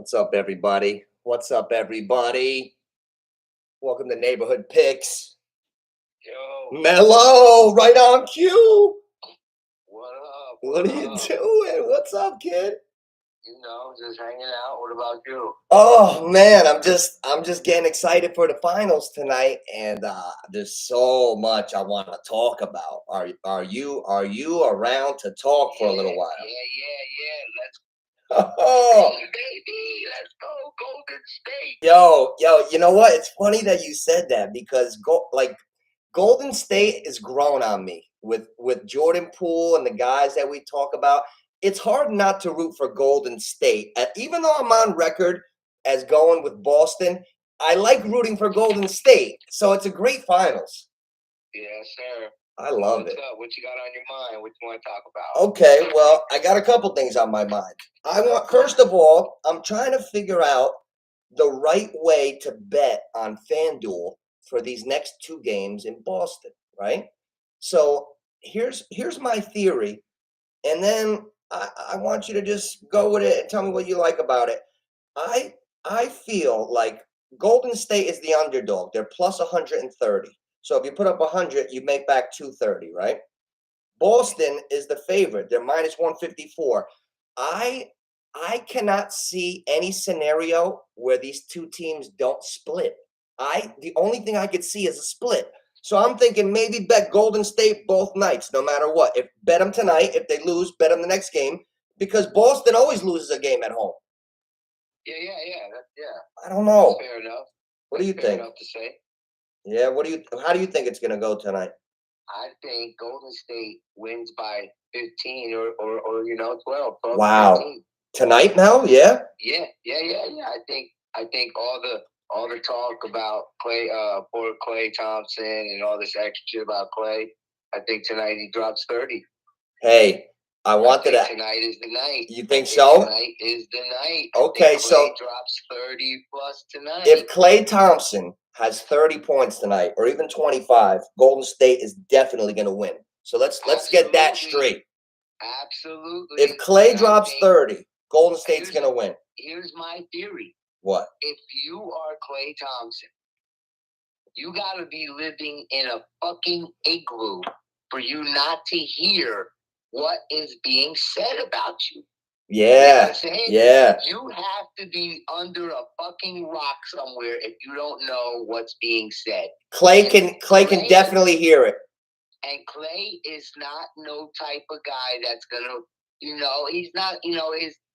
What's up, everybody? What's up, everybody? Welcome to Neighborhood Picks. Yo, Mellow, right on cue. what up? What are you doing? What's up, kid? Just hanging out. What about you? Oh man, I'm just getting excited for the finals tonight, and there's so much I want to talk about. Are you around to talk for a little while? Yeah. Let's Oh, go, baby. Let's go, Golden State. yo, you know what? It's funny that you said that because Golden State is growing on me with Jordan Poole and the guys that we talk about. It's hard not to root for Golden State. Even though I'm on record as going with Boston, I like rooting for Golden State. So it's a great finals. Yes, sir. I love What's it. up? What you got on your mind? What you want to talk about? Okay, well, I got a couple things on my mind. First of all, I'm trying to figure out the right way to bet on Fanduel for these next two games in Boston, right? So here's my theory, and then I want you to just go with it and tell me what you like about it. I feel like Golden State is the underdog. They're plus 130. So if you put up 100, you make back 230, right? Boston is the favorite. They're minus 154. I cannot see any scenario where these two teams don't split. The only thing I could see is a split. So I'm thinking maybe bet Golden State both nights, no matter what. If bet them tonight, if they lose, bet them the next game, because Boston always loses a game at home. Yeah. I don't know. That's fair enough. What do you That's fair think? enough to say. Yeah, how do you think it's gonna go tonight? I think Golden State wins by 15 or 12. Wow. 15. Tonight, Mel? Yeah. Yeah. I think all the talk about poor Klay Thompson and all this extra shit about Klay. I think tonight he drops 30. Hey, I wanted to. Tonight is the night. You think so? Tonight is the night. Okay, Klay so drops 30 plus tonight. if Klay Thompson has 30 points tonight, or even 25, Golden State is definitely going to win. So let's get that straight. Absolutely. If Klay drops 30, Golden State's going to win. Here's my theory. What? If you are Klay Thompson, you got to be living in a fucking igloo for you not to hear what is being said about you. Yeah. You know what I'm saying? Yeah. You have to be under a fucking rock somewhere if you don't know what's being said. Klay can definitely hear it. And Klay is not no type of guy that's gonna, he's not,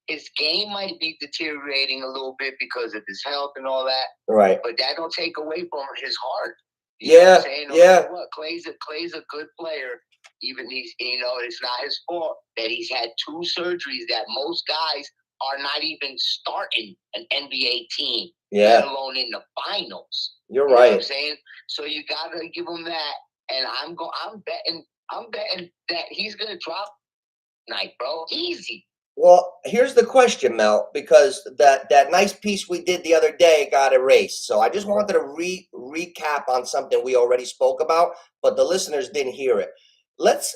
his game might be deteriorating a little bit because of his health and all that. Right. But that don't take away from his heart. You know what I'm saying? No matter what, Klay's a good player. Even it's not his fault that he's had 2 surgeries that most guys are not even starting an NBA team, let alone in the finals. You're right. You know what I'm saying? So you gotta give him that. And I'm betting that he's gonna drop tonight, bro. Easy. Well, here's the question, Mel, because that nice piece we did the other day got erased. So I just wanted to recap on something we already spoke about, but the listeners didn't hear it. Let's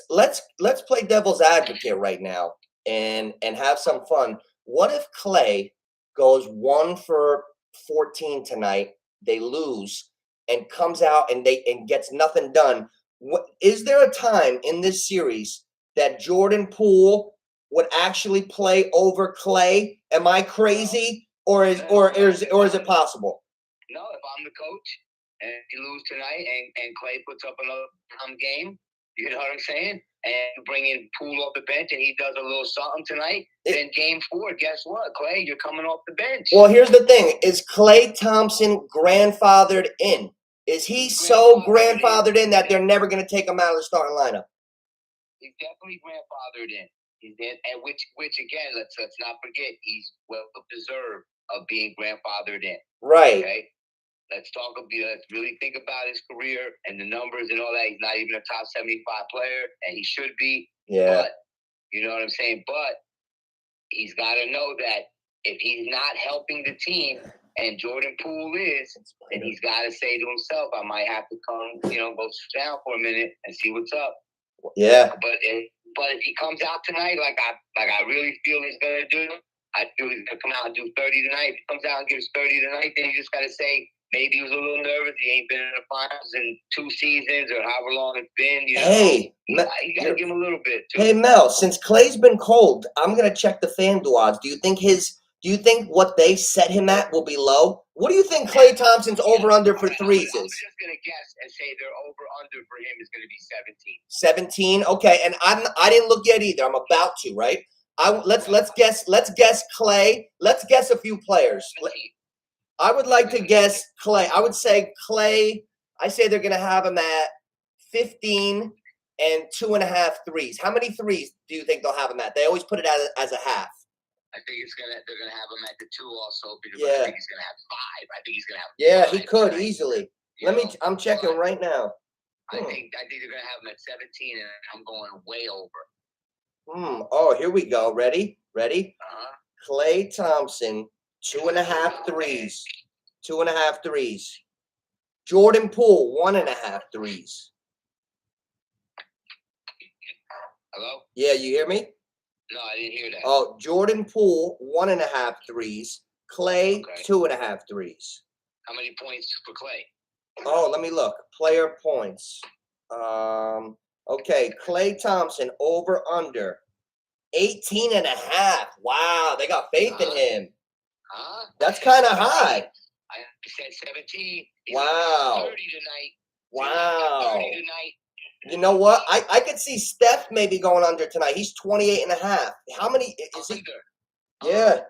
play devil's advocate right now and have some fun. What if Klay goes 1 for 14 tonight, they lose, and comes out and gets nothing done? Is there a time in this series that Jordan Poole would actually play over Klay? Am I crazy, or is it possible? No, if I'm the coach and you lose tonight and Klay puts up another game, you know what I'm saying? And you bring in Poole off the bench and he does a little something tonight, then game 4, guess what, Klay, you're coming off the bench. Well, here's the thing. Is Klay Thompson grandfathered in? Is he so grandfathered in that they're never going to take him out of the starting lineup? He's definitely grandfathered in. He's in, and which again, let's not forget, he's well deserved of being grandfathered in. Right. Okay. Let's really think about his career and the numbers and all that. He's not even a top 75 player, and he should be. Yeah. But, you know what I'm saying? But he's got to know that if he's not helping the team, and Jordan Poole is, then he's got to say to himself, I might have to come, go sit down for a minute and see what's up. Yeah. But if he comes out tonight like I really feel he's gonna do, I knew he was going to come out and do 30 tonight. If he comes out and gives 30 tonight, then you just got to say maybe he was a little nervous. He ain't been in the finals in 2 seasons or however long it's been. You know, you got to give him a little bit, too. Hey, Mel, since Clay's been cold, I'm going to check the FanDuel odds. Do you think what they set him at will be low? What do you think Klay Thompson's over-under for threes is? I'm just going to guess and say their over-under for him is going to be 17? 17. Okay, and I didn't look yet either. I'm about to, right? Let's guess Klay. Let's guess a few players. I would like to guess Klay. I would say Klay. I say they're going to have him at 15 and 2.5 threes. How many threes do you think they'll have him at? They always put it as a half. I think they're gonna have him at the 2 also because I think he's gonna have 5. I think he's gonna have 5. Yeah, he could easily. I'm checking right now. I think they're gonna have him at 17, and I'm going way over. Oh, here we go. Ready? Klay Thompson, 2.5 threes. 2.5 threes. Jordan Poole, 1.5 threes. Hello? Yeah, you hear me? No, I didn't hear that. Oh, Jordan Poole, 1.5 threes. Klay, 2.5 threes. How many points for Klay? Oh, let me look. Player points. Okay, Klay Thompson, over under 18.5. Wow, they got faith in him. That's kind of high. I said 17. Wow. 30 tonight. Wow. 30 tonight. You know what? I could see Steph maybe going under tonight. He's 28.5. How many is he? Yeah.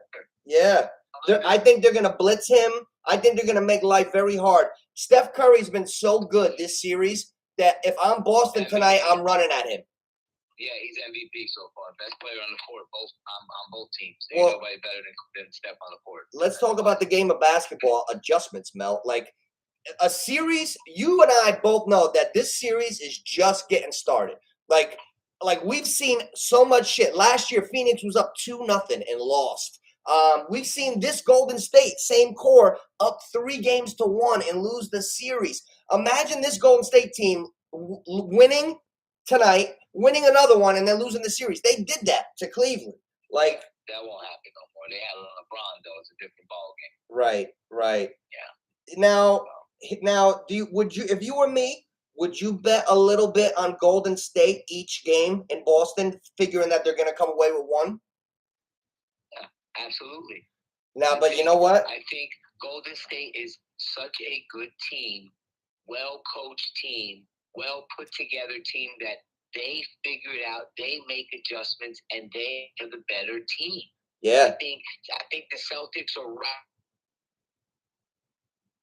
I think they're gonna blitz him. I think they're gonna make life very hard. Steph Curry's been so good this series that if I'm Boston tonight, I'm running at him. Yeah, he's MVP so far. Best player on the court, on both teams. There's nobody better than Steph on the court. Let's talk about the game of basketball adjustments, Mel. Like a series, you and I both know that this series is just getting started. Like we've seen so much shit. Last year, Phoenix was up 2-0 and lost. We've seen this Golden State, same core, up 3-1 and lose the series. Imagine this Golden State team winning tonight, winning another one, and then losing the series. They did that to Cleveland. Like that won't happen no more. They have LeBron though. It's a different ball game. Right. Yeah. Now, if you were me, would you bet a little bit on Golden State each game in Boston, figuring that they're going to come away with one? Yeah, absolutely. Now, but you know what? I think Golden State is such a good team, well-coached team, well-put-together team that they figure it out, they make adjustments, and they are the better team. Yeah. I think the Celtics are right,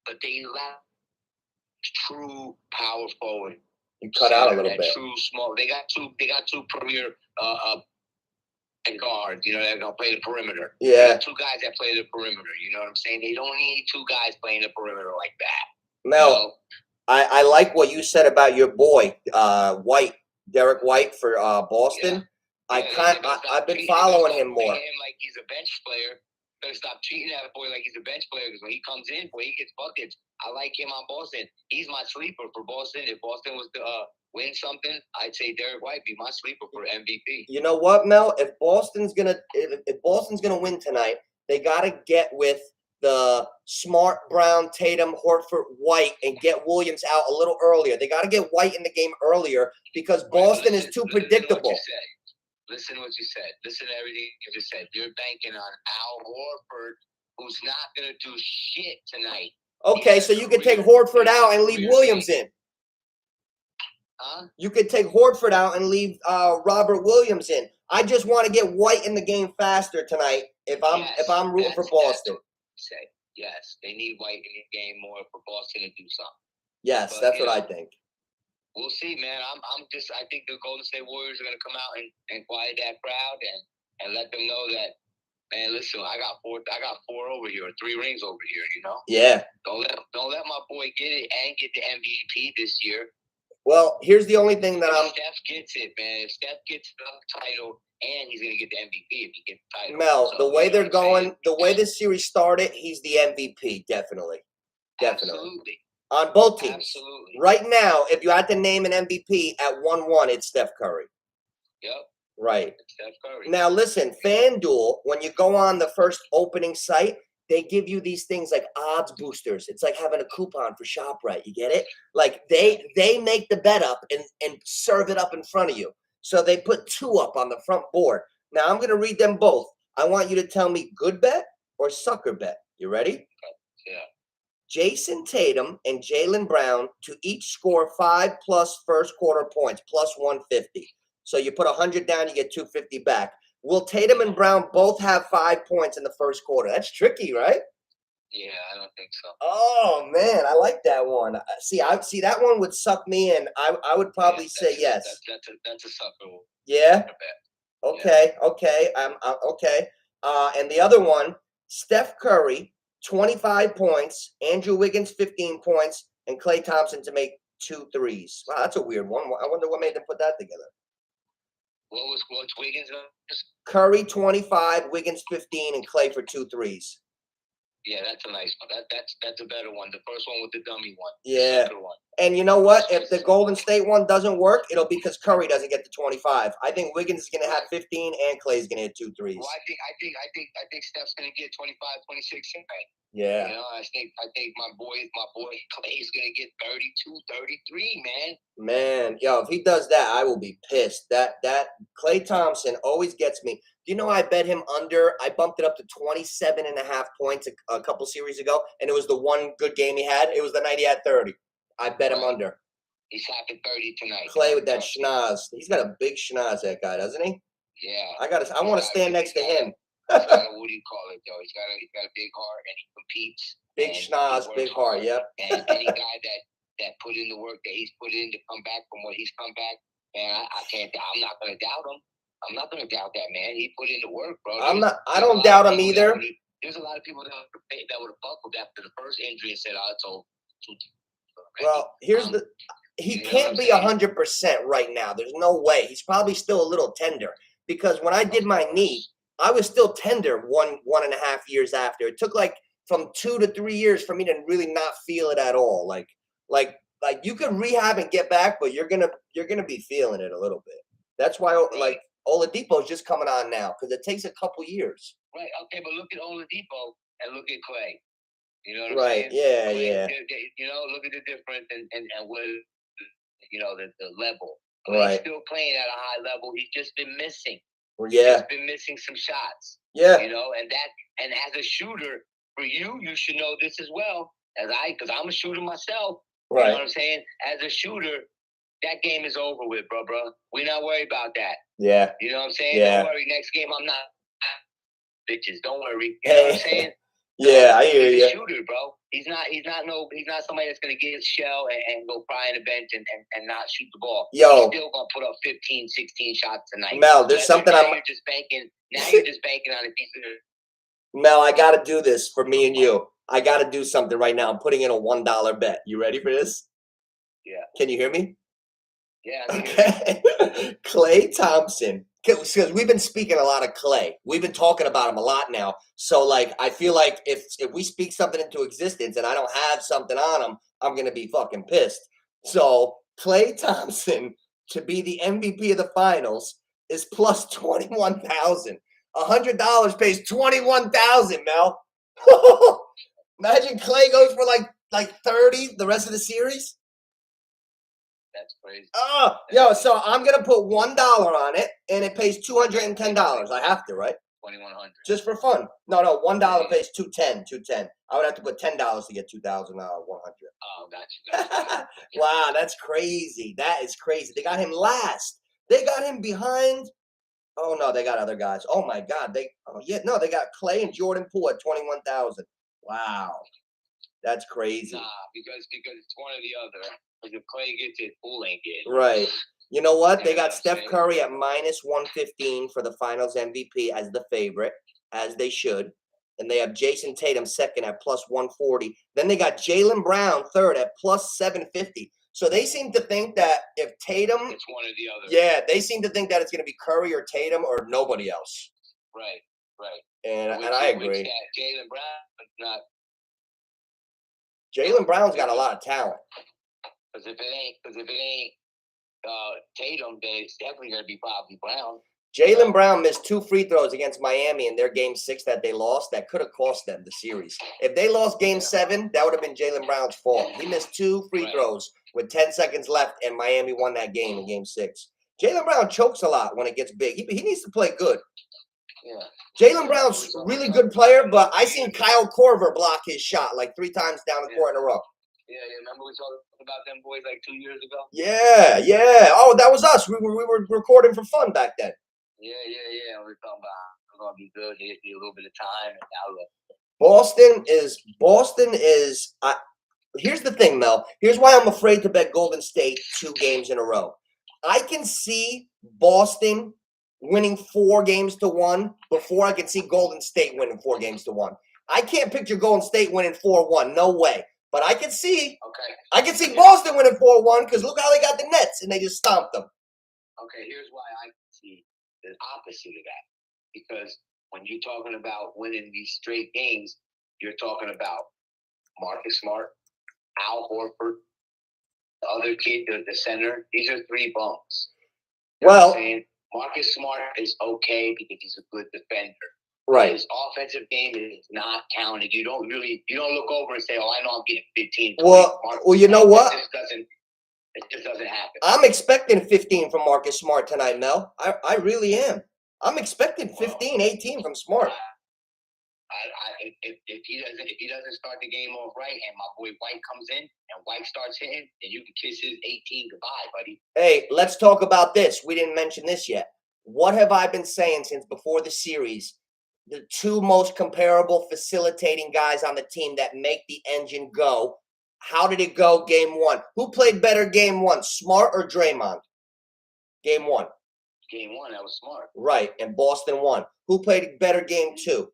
but they lack true power forward. You cut out a little bit. True small. They got two premier guards. You know, they're gonna play the perimeter. Yeah. They got 2 guys that play the perimeter. You know what I'm saying? They don't need 2 guys playing the perimeter like that. Mel, you know? I like what you said about your boy, Derek White for Boston. Yeah. I've been following him more. Him like he's a bench player. Better stop treating that boy like he's a bench player because when he comes in, boy, he gets buckets. I like him on Boston. He's my sleeper for Boston. If Boston was to win something, I'd say Derek White be my sleeper for MVP. You know what, Mel? If Boston's gonna win tonight, they gotta get with the Smart, Brown, Tatum, Horford, White, and get Williams out a little earlier. They gotta get White in the game earlier because Boston is too predictable. Listen to what you said. Listen to everything you just said. You're banking on Al Horford, who's not going to do shit tonight. Okay, so you could take Horford out and leave Williams in. Huh? You could take Horford out and leave Robert Williams in. I just want to get White in the game faster tonight if I'm rooting for Boston. Yes, they need White in the game more for Boston to do something. Yes, that's what I think. We'll see, man. I think the Golden State Warriors are gonna come out and quiet that crowd and let them know that, man, listen, I got 4 over here, 3 rings over here, you know? Yeah. Don't let my boy get it and get the MVP this year. Well, here's the only thing that Steph gets it, man. If Steph gets the title and he's gonna get the MVP if he gets the title. Mel, so, the way they're going, the way this series started, he's the MVP, definitely. Absolutely. On both teams. Absolutely. Right now, if you had to name an MVP at 1-1, it's Steph Curry. Yep. Right. Steph Curry. Now listen, FanDuel, when you go on the first opening site, they give you these things like odds boosters. It's like having a coupon for ShopRite. You get it? Like they make the bet up and serve it up in front of you. So they put 2 up on the front board. Now I'm gonna read them both. I want you to tell me good bet or sucker bet. You ready? Yeah. Jason Tatum and Jaylen Brown to each score 5+ first quarter points, plus 150. So you put 100 down, you get 250 back. Will Tatum and Brown both have 5 points in the first quarter? That's tricky, right? Yeah, I don't think so. Oh man, I like that one. See that one would suck me in. I would probably say yes. That's a sucker. Yeah. Bet. Okay. Okay. Okay. And the other one, Steph Curry, 25 points. Andrew Wiggins, 15 points, and Klay Thompson to make 2 threes. Wow, that's a weird one. I wonder what made them put that together. What's Wiggins? Curry 25, Wiggins 15, and Klay for 2 threes. Yeah, that's a nice one. That's a better one. The first one with the dummy one. Yeah. The one. And you know what? If the Golden State one doesn't work, it'll be because Curry doesn't get the 25. I think Wiggins is going to have 15 and Clay's going to hit 2 threes. Well, I think Steph's going to get 25, 26 tonight. Yeah. You know, I think my boy Clay's going to get 32, 33, man. Man, yo, if he does that, I will be pissed. That Klay Thompson always gets me. Do you know I bet him under? I bumped it up to 27.5 points a couple series ago, and it was the one good game he had. It was the night he had 30. I bet him under. He's slapping 30 tonight. Klay with that schnoz. He's got a big schnoz, that guy, doesn't he? Yeah. I want to stand next to him. What do you call it, though? He's got a big heart, and he competes. Big schnoz, big heart. Yep. And any guy that put in the work that he's put in to come back from what he's come back, man, I can't. I'm not going to doubt him. I'm not going to doubt that, man. He put in the work, bro. I don't doubt him either. There's a lot of people that would have buckled after the first injury and said, "Oh, it's all." Well, here's he can't be 100% right now. There's no way. He's probably still a little tender because when I did my knee, I was still tender 1.5 years after. It took like from 2 to 3 years for me to really not feel it at all. Like you could rehab and get back, but you're gonna be feeling it a little bit. That's why like Oladipo's just coming on now because it takes a couple years. Right. Okay, but look at Oladipo and look at Klay. You know what I'm saying? Yeah, Klay, yeah. You know, look at the difference and what the level. Right. He's still playing at a high level. He's just been missing. Yeah. He's just been missing some shots. Yeah. You know, and as a shooter, for you should know this as well because I'm a shooter myself. Right. You know what I'm saying? As a shooter, that game is over with, bro. We're not worried about that. Yeah. You know what I'm saying? Yeah. Don't worry. Next game, I'm not. Bitches, don't worry. You know what I'm saying? Yeah, I hear you. He's a shooter, bro. He's not somebody that's gonna get his shell and go cry in the bench and not shoot the ball. Yo. He's still gonna put up 15, 16 shots tonight. Mel, there's something you're just banking. Now you're just banking on a piece of. Mel, I gotta do this for me and you. I gotta do something right now. I'm putting in a $1 bet. You ready for this? Yeah. Can you hear me? Yeah. Okay. Klay Thompson. Because we've been speaking a lot of Klay. We've been talking about him a lot now. So, like, I feel like if we speak something into existence and I don't have something on him, I'm going to be fucking pissed. So, Klay Thompson to be the MVP of the finals is plus 21,000. $100 pays 21,000, Mel. Imagine Klay goes for like 30 the rest of the series. That's crazy. Oh, yo, so I'm gonna put $1 on it, and it pays $210. I have to, right? 2,100. Just for fun. No, $1 pays $210. I would have to put $10 to get 2,100. Oh, gotcha. Wow, that's crazy. That is crazy. They got him last. They got him behind. Oh no, they got other guys. Oh my God, they got Klay and Jordan Poole at 21,000. Wow, that's crazy. Nah, because it's one or the other. If Klay gets it, Poole ain't getting it. Right. You know what? They got Steph Curry at minus 115 for the Finals MVP as the favorite, as they should. And they have Jason Tatum second at plus 140. Then they got Jaylen Brown third at plus 750. So they seem to think that if Tatum, it's one or the other. Yeah, they seem to think that it's going to be Curry or Tatum or nobody else. Right. And I agree. Jaylen Brown, not. Jaylen Brown's got a lot of talent. Because if it ain't Tatum, then it's definitely going to be probably Brown. Jaylen Brown missed 2 free throws against Miami in their game 6 that they lost. That could have cost them the series. If they lost game 7, that would have been Jaylen Brown's fault. He missed 2 free throws with 10 seconds left, and Miami won that game in game 6. Jaylen Brown chokes a lot when it gets big. He needs to play good. Yeah. Jaylen Brown's a really good player, but I seen Kyle Korver block his shot like 3 times down the court in a row. Yeah, remember we talked about them boys like 2 years ago? Yeah. Oh, that was us. We were recording for fun back then. Yeah. We were talking about it's gonna be good. They need a little bit of time, and now look. Boston is. Here's the thing, Mel. Here's why I'm afraid to bet Golden State 2 games in a row. I can see Boston winning 4-1 before I can see Golden State winning 4-1. I can't picture Golden State winning 4-1. No way. But I can see. Okay. I can see Boston winning 4-1 because look how they got the Nets and they just stomped them. Okay, here's why I see the opposite of that. Because when you're talking about winning these straight games, you're talking about Marcus Smart, Al Horford, the other kid, the center. These are 3 bums. You know what I'm saying? Marcus Smart is okay because he's a good defender. Right. His offensive game is not counted. You don't look over and say, "Oh, I know I'm getting 15." Well, you know what? It just doesn't happen. I'm expecting 15 from Marcus Smart tonight, Mel. I really am. I'm expecting 15, 18 from Smart. If he doesn't start the game off right, and my boy White comes in and White starts hitting, then you can kiss his 18 goodbye, buddy. Hey, let's talk about this. We didn't mention this yet. What have I been saying since before the series? The 2 most comparable facilitating guys on the team that make the engine go. How did it go game 1? Who played better game 1, Smart or Draymond? Game 1. Game 1, that was Smart. Right, and Boston won. Who played better game 2?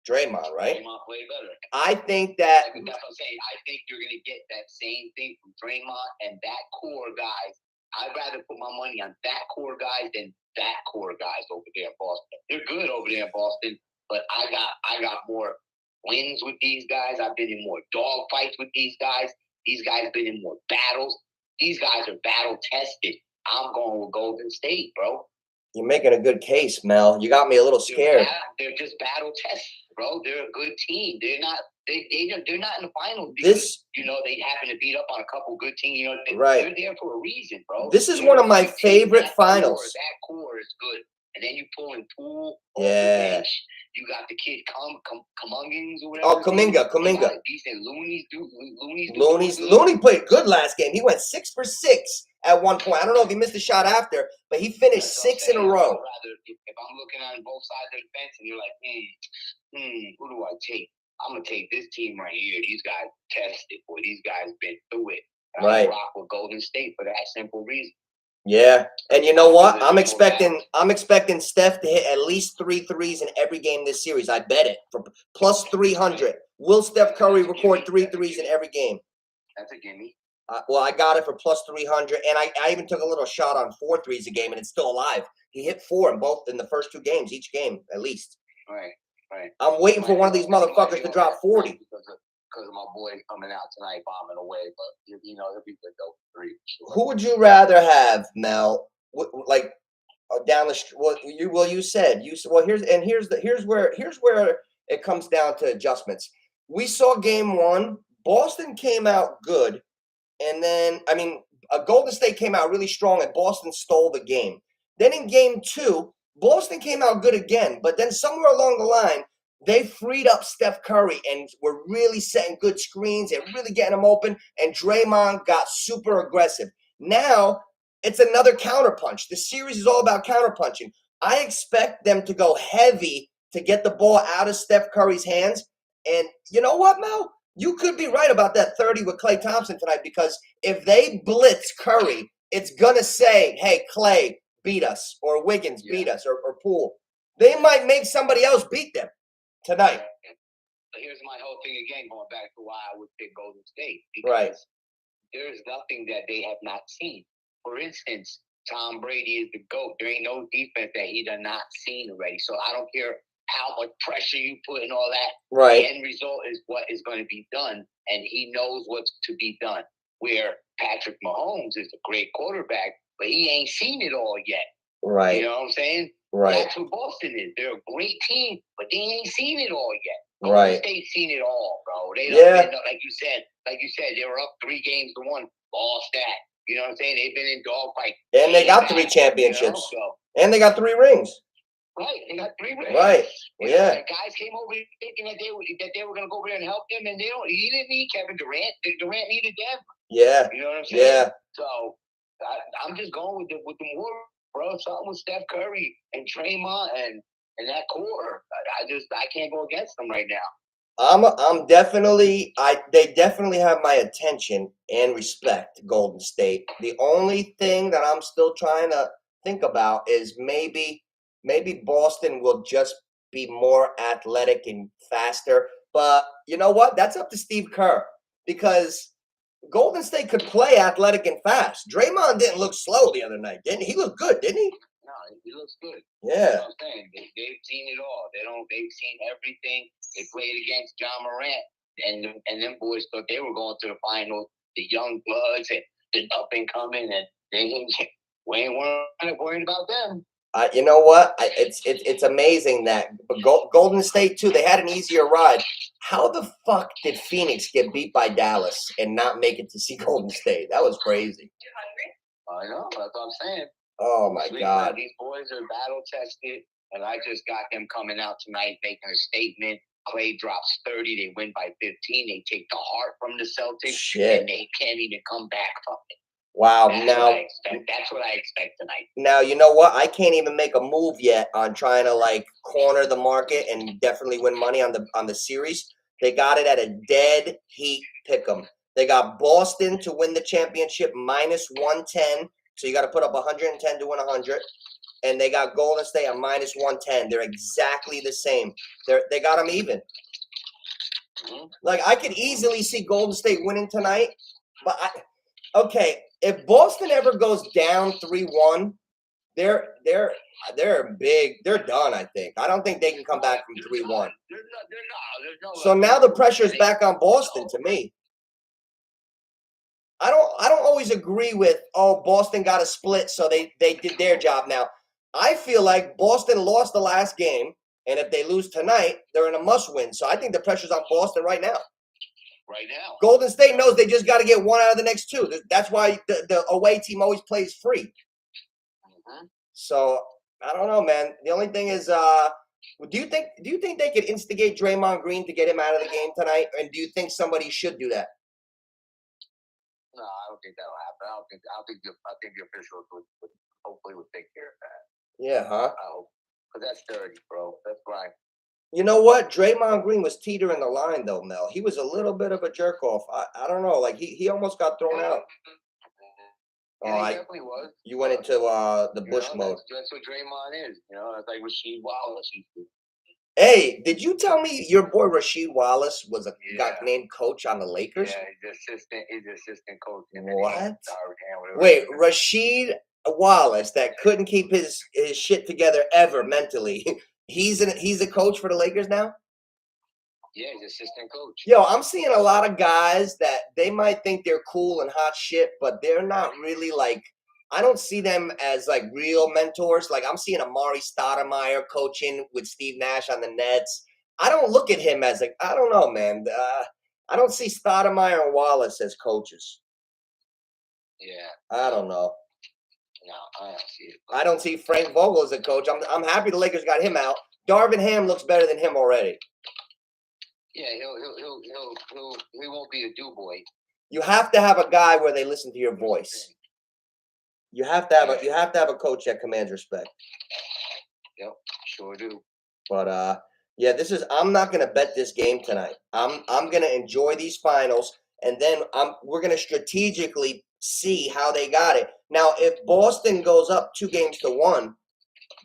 Draymond, right? Draymond played better. I think that. That's what I'm saying. I think you're going to get that same thing from Draymond and that core guys. I'd rather put my money on that core guys than that core guys over there in Boston. They're good over there in Boston, but I got more wins with these guys. I've been in more dog fights with these guys. These guys have been in more battles. These guys are battle tested. I'm going with Golden State, bro. You're making a good case, Mel. You got me a little scared. They're just battle tested, bro. They're a good team. They're not. They're not in the finals because they happen to beat up on a couple good teams. They're there for a reason, bro. This is one of my favorite finals. That core is good, and then you pull in Poole. Yeah. You got the kid Kumungans or whatever. Oh, Kuminga. Decent Looney played good last game. He went 6 for 6 at one point. I don't know if he missed a shot after, but he finished 6 in a row. If I'm looking on both sides of the fence and you're like, who do I take? I'm gonna take this team right here. These guys tested, boy. These guys been through it. I rock with Golden State for that simple reason. Yeah, and you know what? I'm expecting Steph to hit at least 3 threes in every game this series. I bet it for plus 300. Will Steph Curry record 3 threes in every game? That's a gimme. Well, I got it for plus 300, and I even took a little shot on 4 threes a game, and it's still alive. He hit 4 in the first 2 games, each game at least. Right. I'm waiting for one of these motherfuckers to drop 40. Because of my boy coming out tonight, bombing away, but he'll be good though. 3. Sure. Who would you rather have, Mel? Like down the street? Well, you said here's where it comes down to adjustments. We saw game 1. Boston came out good, and then Golden State came out really strong, and Boston stole the game. Then in game 2, Boston came out good again, but then somewhere along the line, they freed up Steph Curry and were really setting good screens and really getting him open, and Draymond got super aggressive. Now, it's another counterpunch. The series is all about counterpunching. I expect them to go heavy to get the ball out of Steph Curry's hands, and you know what, Mel? You could be right about that 30 with Klay Thompson tonight, because if they blitz Curry, it's going to say, hey, Klay, beat us, or Wiggins beat us, or Poole. They might make somebody else beat them tonight. Here's my whole thing again, going back to why I would pick Golden State. Because there's nothing that they have not seen. For instance, Tom Brady is the GOAT. There ain't no defense that he done not seen already. So I don't care how much pressure you put and all that. Right. The end result is what is going to be done, and he knows what's to be done. Where Patrick Mahomes is a great quarterback, but he ain't seen it all yet. Right. You know what I'm saying? Right. That's what Boston is. They're a great team, but they ain't seen it all yet. Right. Golden State's seen it all, bro. They Yeah. like you said, they were up 3-1, lost that. You know what I'm saying? They've been in dogfight. And they got 3 championships. And they got 3 rings. Right, they got 3 rings. Right. Well, yeah. And guys came over thinking that they were going to go over there and help them, and he didn't need Kevin Durant. Durant needed them. Yeah. You know what I'm saying? Yeah. So I'm just going with the Warriors, bro. Something with Steph Curry and Draymond and that core. I can't go against them right now. They definitely have my attention and respect, Golden State. The only thing that I'm still trying to think about is maybe Boston will just be more athletic and faster. But you know what? That's up to Steve Kerr, because Golden State could play athletic and fast. Draymond didn't look slow the other night, didn't he? He looked good, didn't he? No, he looks good. Yeah. You know what I'm saying? They've seen it all. They've seen everything. They played against John Morant, and them boys thought they were going to the finals. The young bloods and the up and coming, and we ain't worried about them. You know what? It's amazing that Golden State too. They had an easier ride. How the fuck did Phoenix get beat by Dallas and not make it to see Golden State? That was crazy. I know. That's what I'm saying. Oh my God! These boys are battle tested, and I just got them coming out tonight making a statement. Clay drops 30. They win by 15. They take the heart from the Celtics. Shit. And they can't even come back from it. Wow. That's what I expect tonight. Now, you know what? I can't even make a move yet on trying to corner the market and definitely win money on the series. They got it at a dead heat pick'em. They got Boston to win the championship -110. So you got to put up 110 to win 100. And they got Golden State at -110. They're exactly the same. They got them even. Mm-hmm. I could easily see Golden State winning tonight. But okay, if Boston ever goes down 3-1, they're big. They're done, I think. I don't think they can come back from 3-1. There's no so now the pressure's back on Boston to me. I don't always agree with, Boston got a split, so they did their job now. I feel like Boston lost the last game, and if they lose tonight, they're in a must-win. So I think the pressure's on Boston right now. Right now. Golden State knows they just got to get 1 out of the next 2. That's why the away team always plays free. Mm-hmm. So I don't know, man. The only thing is, do you think they could instigate Draymond Green to get him out of the game tonight, and do you think somebody should do that? No, I don't think that'll happen. I think the officials would hopefully take care of that. Yeah, huh? I hope, because that's dirty, bro. That's right. You know what? Draymond Green was teetering the line, though, Mel. He was a little bit of a jerk off. I don't know. He almost got thrown out. Yeah, he definitely was. You went into the Bush mode. That's what Draymond is. It's like Rasheed Wallace. Hey, did you tell me your boy Rasheed Wallace got named coach on the Lakers? Yeah, he's assistant coach. What? Wait, Rasheed Wallace that couldn't keep his shit together ever mentally. He's a coach for the Lakers now? Yeah, he's assistant coach. Yo, I'm seeing a lot of guys that they might think they're cool and hot shit, but they're not really I don't see them as real mentors. I'm seeing Amari Stoudemire coaching with Steve Nash on the Nets. I don't look at him as I don't know, man. I don't see Stoudemire and Wallace as coaches. Yeah. I don't know. No, I don't see it. I don't see Frank Vogel as a coach. I'm happy the Lakers got him out. Darvin Ham looks better than him already. Yeah, he won't be a do-boy. You have to have a guy where they listen to your voice. You have to have a coach that commands respect. Yep, sure do. But yeah, I'm not gonna bet this game tonight. I'm gonna enjoy these finals, and then we're gonna strategically see how they got it. Now, if Boston goes up 2-1,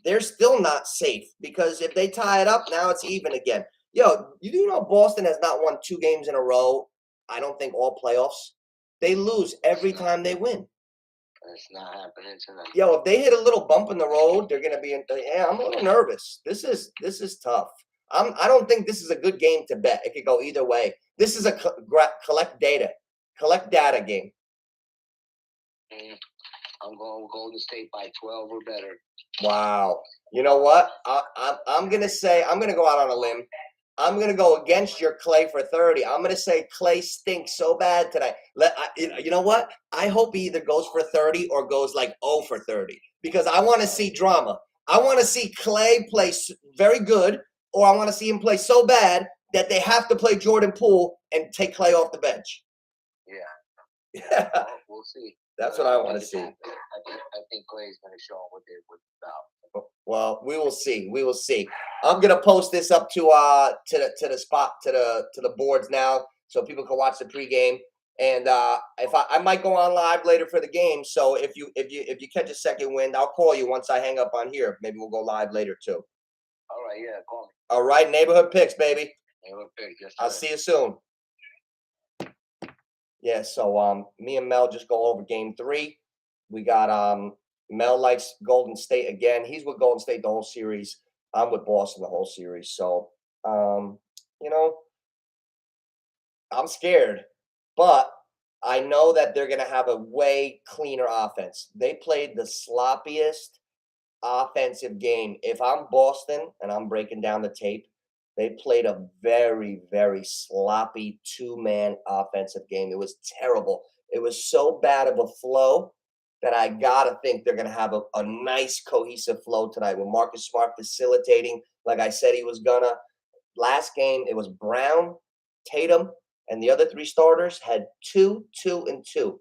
they're still not safe, because if they tie it up, now it's even again. Yo, you do know Boston has not won 2 games in a row. I don't think all playoffs. They lose every time they win. It's not happening tonight. Yo, if they hit a little bump in the road, they're gonna be. I'm a little nervous. This is tough. I don't think this is a good game to bet. It could go either way. This is a collect data game. I'm going Golden State by 12 or better. Wow. You know what? I'm going to go out on a limb. I'm going to go against your Clay for 30. I'm going to say Clay stinks so bad tonight. You know what? I hope he either goes for 30 or goes like 0 for 30 because I want to see drama. I want to see Clay play very good, or I want to see him play so bad that they have to play Jordan Poole and take Clay off the bench. Yeah. Yeah. Well, we'll see. That's what I want to see. I think Clay's going to show him what they're about. Well, we will see. We will see. I'm gonna post this up to the spot to the boards now, so people can watch the pregame. And if I might go on live later for the game. So if you catch a second wind, I'll call you once I hang up on here. Maybe we'll go live later too. All right, yeah, call me. All right, neighborhood picks, baby. Neighborhood picks. Yes, I'll see you soon. Yeah. So me and Mel just go over game 3. We got Mel likes Golden State again. He's with Golden State the whole series. I'm with Boston the whole series. So, you know, I'm scared, but I know that they're going to have a way cleaner offense. They played the sloppiest offensive game. If I'm Boston and I'm breaking down the tape, they played a very, very sloppy 2-man offensive game. It was terrible. It was so bad of a flow that I got to think they're going to have a nice cohesive flow tonight with Marcus Smart facilitating like I said he was going to. Last game, it was Brown, Tatum, and the other 3 starters had 2, 2, and 2.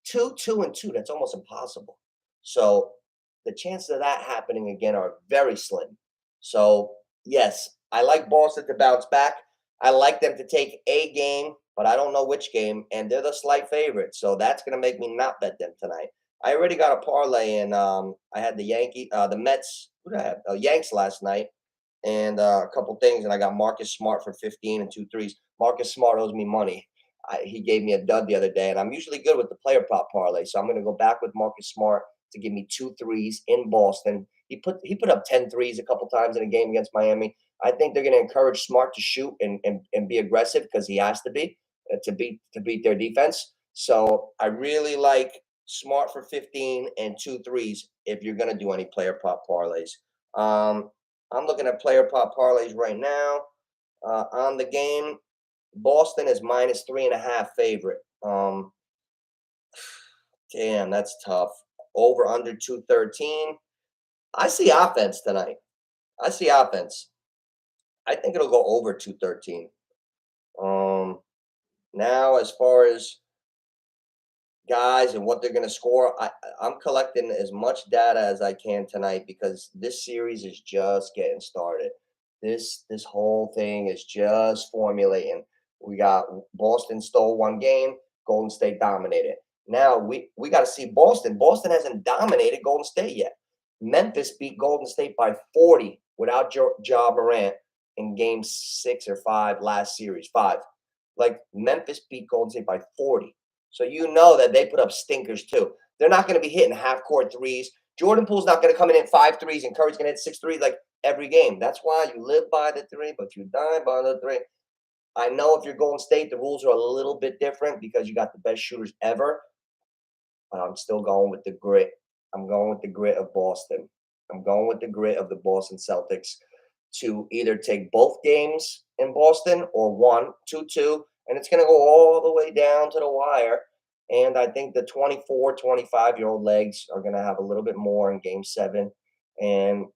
2, 2, and 2. That's almost impossible. So the chances of that happening again are very slim. So, yes, I like Boston to bounce back. I like them to take a game, but I don't know which game, and they're the slight favorite. So that's going to make me not bet them tonight. I already got a parlay, and I had the Mets, who did I have? Yanks last night, and a couple things, and I got Marcus Smart for 15 and 2 threes. Marcus Smart owes me money. He gave me a dud the other day, and I'm usually good with the player prop parlay, so I'm going to go back with Marcus Smart to give me 2 threes in Boston. He put up 10 threes a couple times in a game against Miami. I think they're going to encourage Smart to shoot and be aggressive because he has to be to beat their defense. So I really like Smart for 15 and 2 threes if you're going to do any player prop parlays. I'm looking at player prop parlays right now on the game. Boston is minus 3.5 favorite. Damn, that's tough. Over under 213. I see offense tonight. I see offense. I think it'll go over 213. Now as far as guys and what they're going to score, I'm collecting as much data as I can tonight because this series is just getting started. This whole thing is just formulating. We got Boston stole 1 game, Golden State dominated. Now we got to see Boston. Boston hasn't dominated Golden State yet. Memphis beat Golden State by 40 without Ja Morant in game 6 or 5 last series. 5. Like Memphis beat Golden State by 40. So you know that they put up stinkers too. They're not going to be hitting half-court threes. Jordan Poole's not going to come in at 5 threes, and Curry's going to hit 6 threes like every game. That's why you live by the 3, but you die by the 3. I know if you're Golden State, the rules are a little bit different because you got the best shooters ever. But I'm still going with the grit. I'm going with the grit of Boston. I'm going with the grit of the Boston Celtics to either take both games in Boston or 2-2. And it's going to go all the way down to the wire. And I think the 24, 25-year-old legs are going to have a little bit more in game 7. And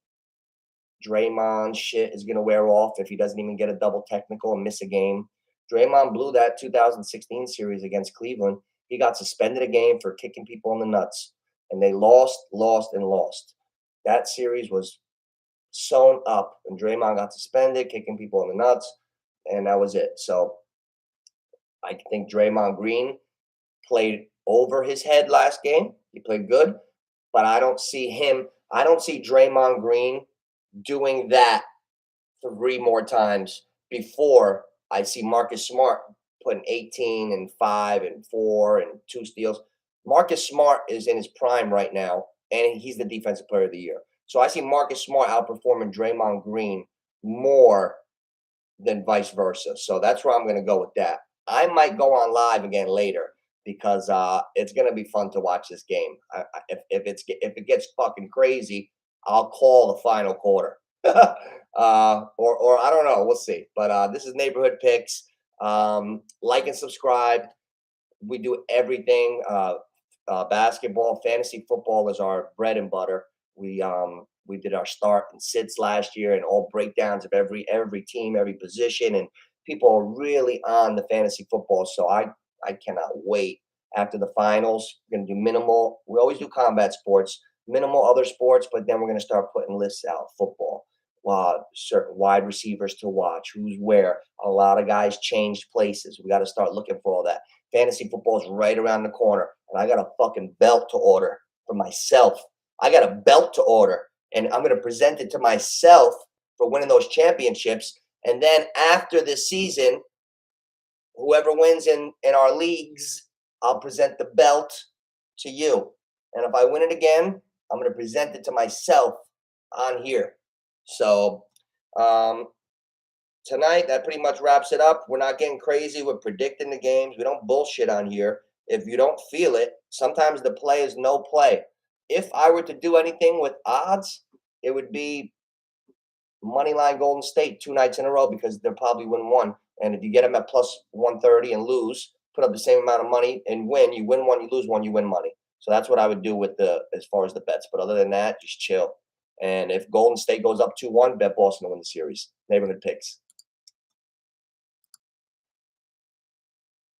Draymond shit is going to wear off if he doesn't even get a double technical and miss a game. Draymond blew that 2016 series against Cleveland. He got suspended a game for kicking people in the nuts. And they lost. That series was sewn up. And Draymond got suspended, kicking people in the nuts. And that was it. So I think Draymond Green played over his head last game. He played good, but I don't see Draymond Green doing that 3 more times before I see Marcus Smart putting 18 and 5 and 4 and 2 steals. Marcus Smart is in his prime right now, and he's the defensive player of the year. So I see Marcus Smart outperforming Draymond Green more than vice versa. So that's where I'm going to go with that. I might go on live again later because it's gonna be fun to watch this game. If it gets fucking crazy, I'll call the final quarter. Or I don't know. We'll see. But this is Neighborhood Picks. Like and subscribe. We do everything. Basketball, fantasy football is our bread and butter. We did our start and sits last year and all breakdowns of every team, every position, and people are really on the fantasy football. So I cannot wait after the finals. We're gonna do minimal. We always do combat sports, minimal other sports, but then we're gonna start putting lists out. Football, certain wide receivers to watch, who's where. A lot of guys changed places. We got to start looking for all that. Fantasy football is right around the corner, and I got a fucking belt to order for myself. I got a belt to order, and I'm going to present it to myself for winning those championships. And then after the season, whoever wins in our leagues, I'll present the belt to you. And if I win it again, I'm going to present it to myself on here. So tonight, that pretty much wraps it up. We're not getting crazy. We're predicting the games. We don't bullshit on here. If you don't feel it, sometimes the play is no play. If I were to do anything with odds, it would be moneyline Golden State 2 nights in a row because they'll probably win one. And if you get them at plus 130 and lose, put up the same amount of money and win. You win one, you lose one, you win money. So that's what I would do with as far as the bets. But other than that, just chill. And if Golden State goes up 2-1, bet Boston to win the series. Neighborhood Picks.